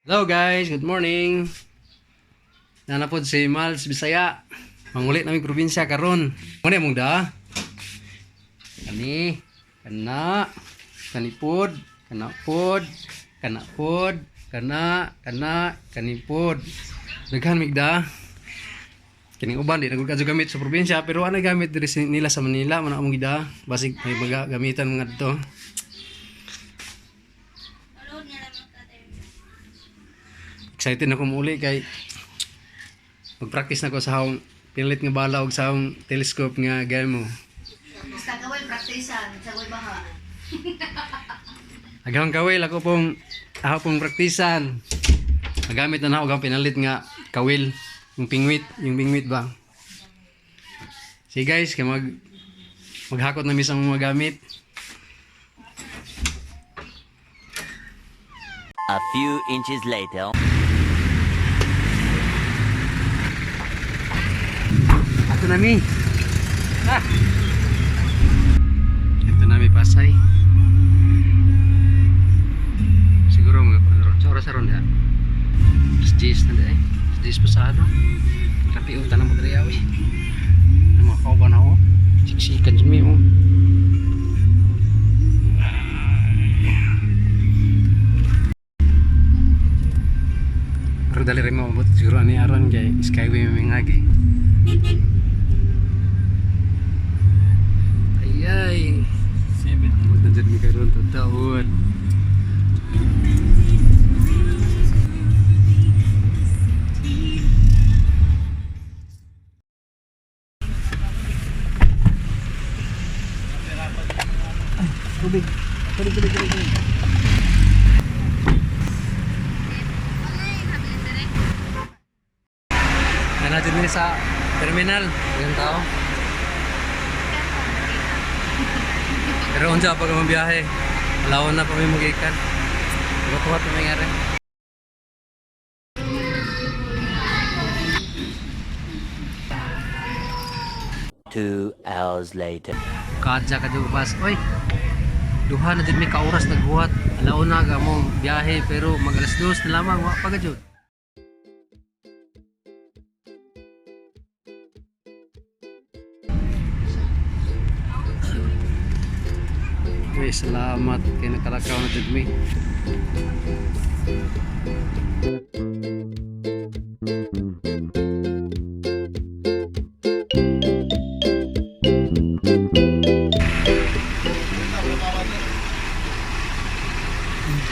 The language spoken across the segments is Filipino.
Hello guys, good morning. Nanapod si Miles Bisaya. Mangulit namin probinsya karon. Muna mong da. Kani, kana, kanipod, kanapod, kanapod, kanipod. Daghan migda. Kining uban di nagud kadto gamit sa probinsya pero ano gamit diri nila sa Manila man among gida. Basig may mga gamitan mga dito. Excited na ko muli kay mag-practice na ko sa akong pinalit nga bala og sa akong telescope nga game mo. Basta kaway praktisan, sa kaway baha. Agang kawil ako pong praktisan. Magamit na ako ang pinalit nga kawil, yung pingwit ba. Sige guys, kay maghakot na misang mga gamit. A few inches later. Ito nami. Ito nami Pasay. Siguro mga oras aron ha. Jis na dai. Jis pasado. Tapi utan mo diri awi. Mga kauban ako. Siksikan jemi mo. Pero dali rin mo siguro ani aron kay Skyway mingagi. Ayay 7 na dyan may karoon to taon. Ay, tubig. Yan natin din sa terminal. Ilang tao? Pero unsa pag mabiyahe, alawon na pa may magikan. Tuwa-tuwa pa may ngari. Two hours later. Kadya ka dyan bas. Oy, duha na din may kauras nagbuhat. Alawon na ka mong biyahe pero mag alas 2 na lamang. Wa pa ka dyan. Uy, salamat kay nakalakaw na dyan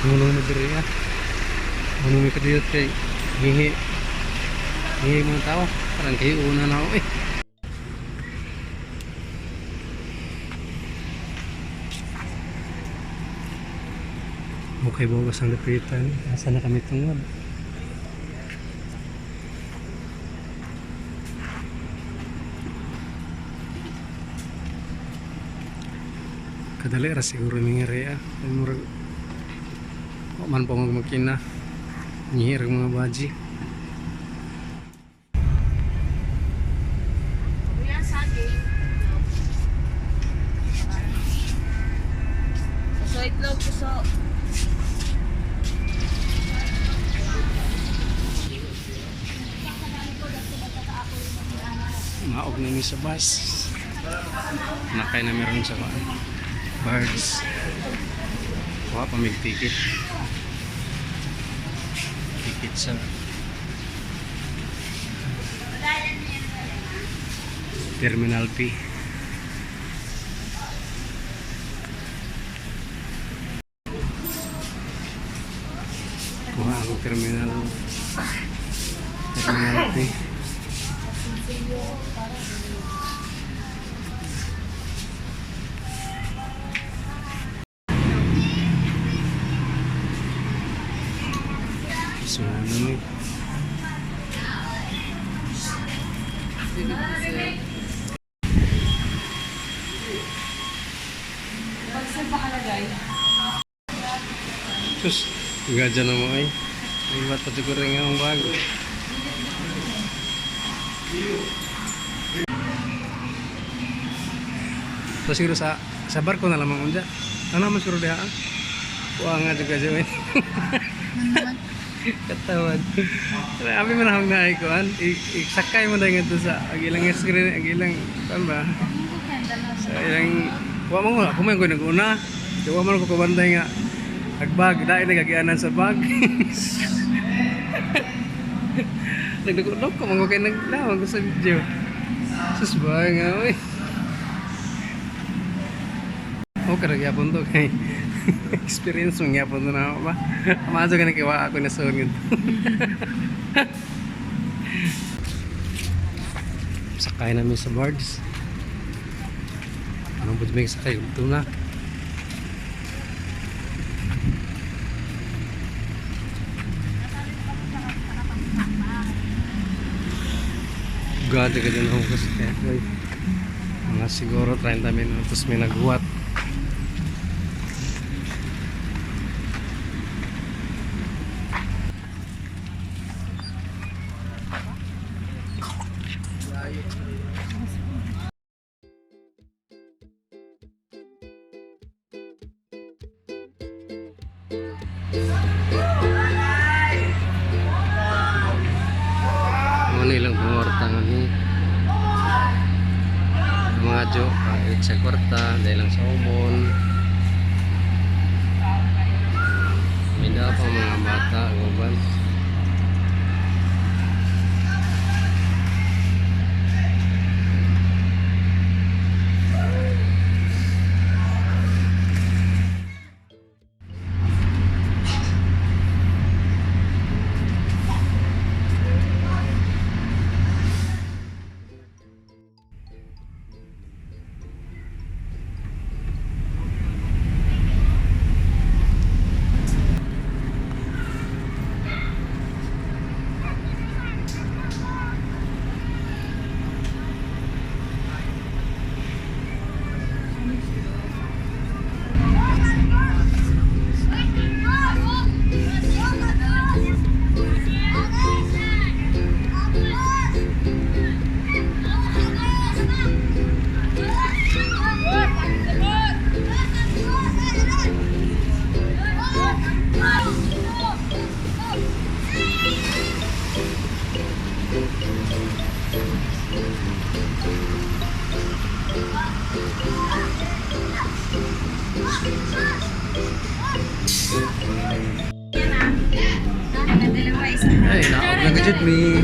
Ngunong na diri ha. Ngunong may kadiyot kay hihi mga tao. Parang kayo una na ako eh. Okay, bawas ang lapitan. Asa na kami tungod? Kadali ra siguro ng area. Man po magmakina. Nyihir mga baji. So itlog so Maog na ni sa bus. Nakay na meron sa birds. Kuha pa may ticket. Ticket sa Terminal P. Kuha ang Terminal P. So, ano ni? Sus, gaja na mo ay. Ibat pa siguro nga ang bago. So siguro sa barko na lamang unja. Ano naman siguro diha? Wa nga juga jud. Katawan. Abi man akong naikuan. Isakay mo na nga to sa agilang screen, agilang kan ba? Sa ilang wa man ako man ko naguna. Wa man ko kabantay nga agbag dai nagagianan sa bag. Nagdugdog ko man ko kay naglawag ko sa video. Sus ba nga oy. Okay, gyapon to kay experience mo gyapon to na ba? Amazo ka na kiwa ako na sungit. Sakay namin sa boards. Anong budyo may sakay? Ito na. Gada ka din ako kasi kaya mga siguro 30 minutos may naghuwat. Ano ilang pumortangan ni mga jo kahit sa kwarta dahil lang sa umon may pa mga bata uban ay naog na gadget me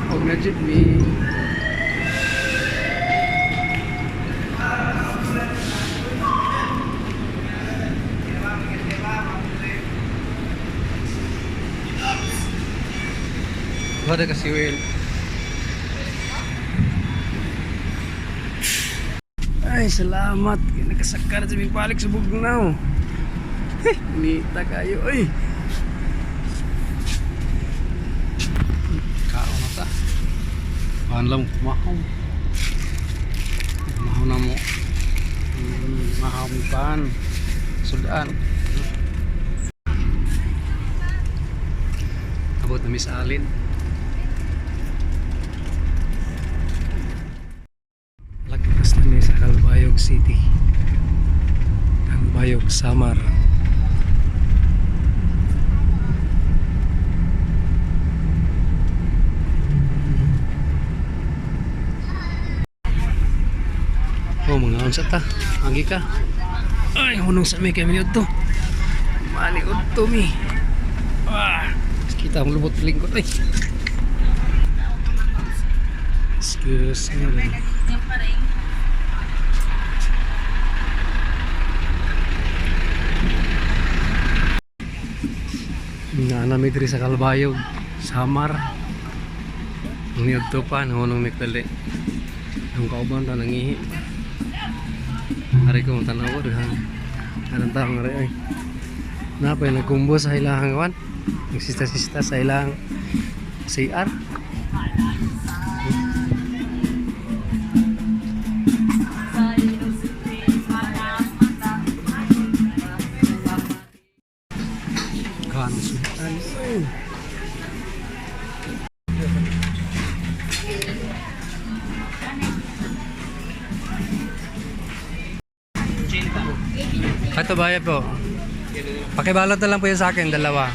naog na gadget me wala kasi Will ay salamat nakasakar sa aming balik sa Bugnaw nita kayo ay kaon na ta panlam kumahaw na mo mahaw mo pan sudan abot na Miss Alin lagpas na ni sa Calbayog City Calbayog Samar. Oh, mga unsa ta? Agi ka. Ay, hunong sa may kami to. Mali udto mi. Ah, kita ang lubot lingkod ay. Excuse me. Nanami diri sa Calbayog, Samar. Ni udto pa hunong nagtali. Ang kauban ta nangihi. Hari ko tanaw ko diha. Anong taong ari ay. Napay nagkumbo sa ilahang wan. Nagsista-sista sa ilahang CR. Kan sudan. Ito bayad po. Pakibalot na lang po yun sa akin, dalawa.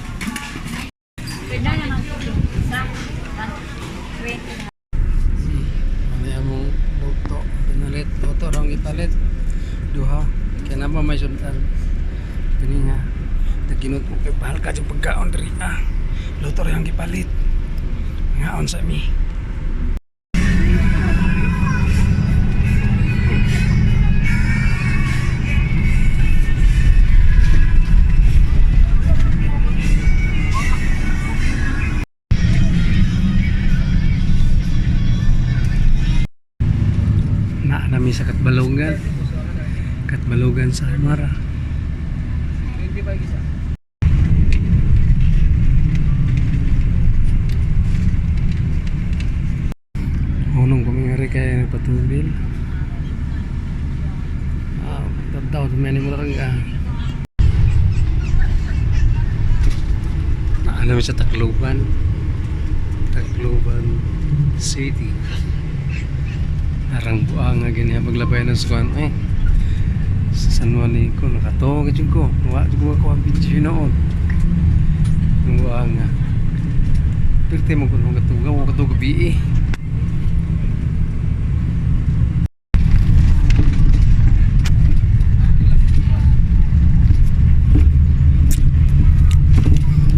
ginut mo kay bahal ka yung pagkaon diri luto rin ang gipalit ngaon sa mi. Nami sa Katbalogan sa Amara. Unong kumingari kaya patubil. Tataw tumani mo lang naalam sa Tacloban City. Arang buang nga ganyan paglabay ng sukan sa San Juan ko nakatong ka ko wa ko ko ang video noon buang nga pirte mo kun katuga gabi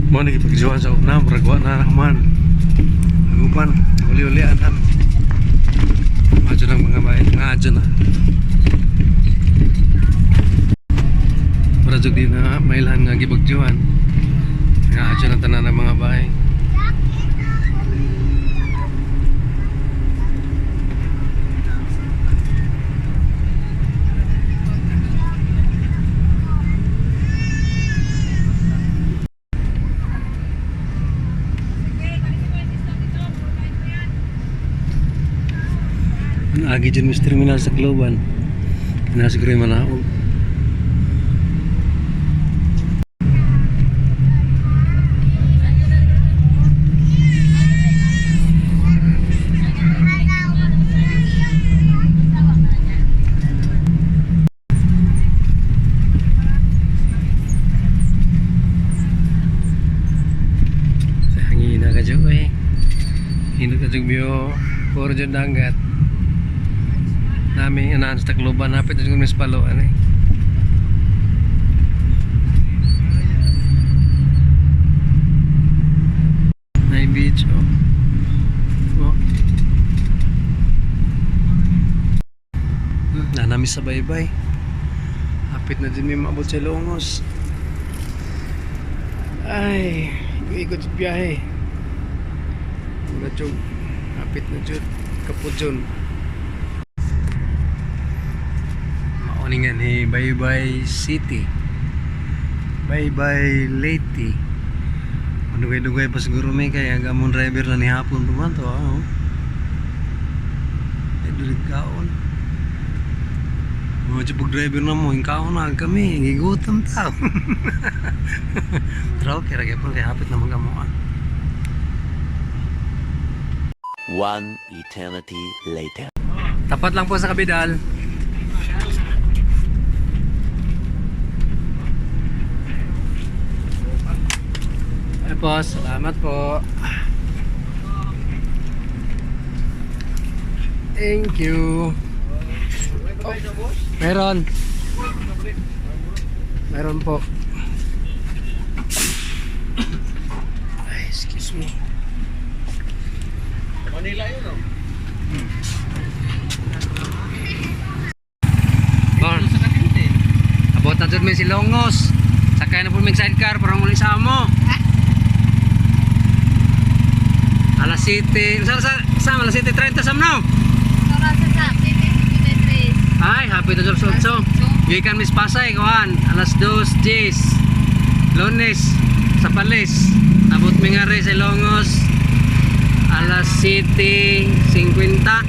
mo nagipagjuan sa una maragwa na naman nagupan uli-ulian adyo ng mga bahay nga adyo na maradyo din na mailhan nga gibagjuhan nga adyo na tanan ng mga bahay. Agi dyan mas terminal sa Globan kinasiguro yung manaog hangin na ka dyan hinod ka dyan biyo puro dyan dagat namin inaan sa Tacloban hapit na yung mispalo na beach na namin sa baybay hapit na din may maabot sa Longos ay ikot sa biyahe hapit na dyan Kapudyon nga ni Baybay City Baybay Leyte manugay-dugay pa siguro may kaya gamon driver na ni hapon pa man to ay dulit kaon mga pag driver na mo yung kaon na kami gigutom tao pero kaya kaya hapit na magamuan. One eternity later. Tapat lang po sa Kabidal. Po, salamat po. Thank you. Meron po. Ay, excuse me. Manila yun o? Abot na dyan may Silongos. Sakay na po may sidecar parang muli sa amo. Alas 7, sa alas 7:30 sa mnaw. Ay, happy to sa 8. Gikan mis Pasay kawan, alas 2:10. Lunes sa Pales. Abot mi nga sa Ilongos alas 7:50.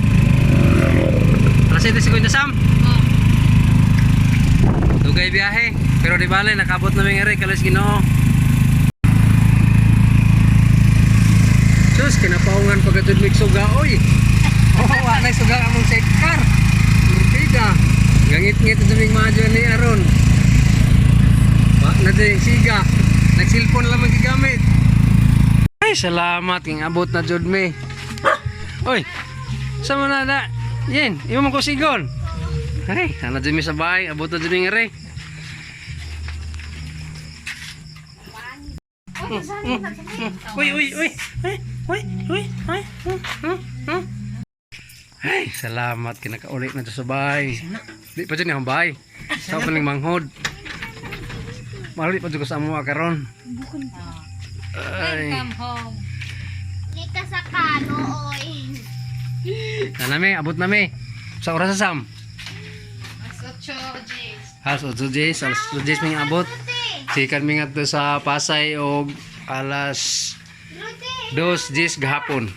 Alas 7:50 sam. Dugay biyahe, pero di bale nakabot na mi nga kalas Ginoo. Sus, kinapaungan pagkatod may suga, oy. Wala na suga among sidecar. Murtida. Gangit-ngit sa ming madyo ni Aron. Wala na din siga. Nagsilpon lang magigamit. Ay, salamat. King abot na jud me. Oy, sama na na. Yen, imo man ko sigon. Ay, ana jud mi sa bahay. Abot na jud mi nga re. Uy, uy, uy. Ay, salamat kinakauli na sa bahay. Di pa dyan yung bahay. Sa paling manghod. Mali pa dyan ko sa mga karon. Ay. home. Dito sa kano, oy. Nami, abot nami. Sa oras sa Sam. Alas 8, Jays. Alas 8 J's, alas 8 J's may abot. Sikan mi nga to sa Pasay og alas Rudy. 2 J's gahapon.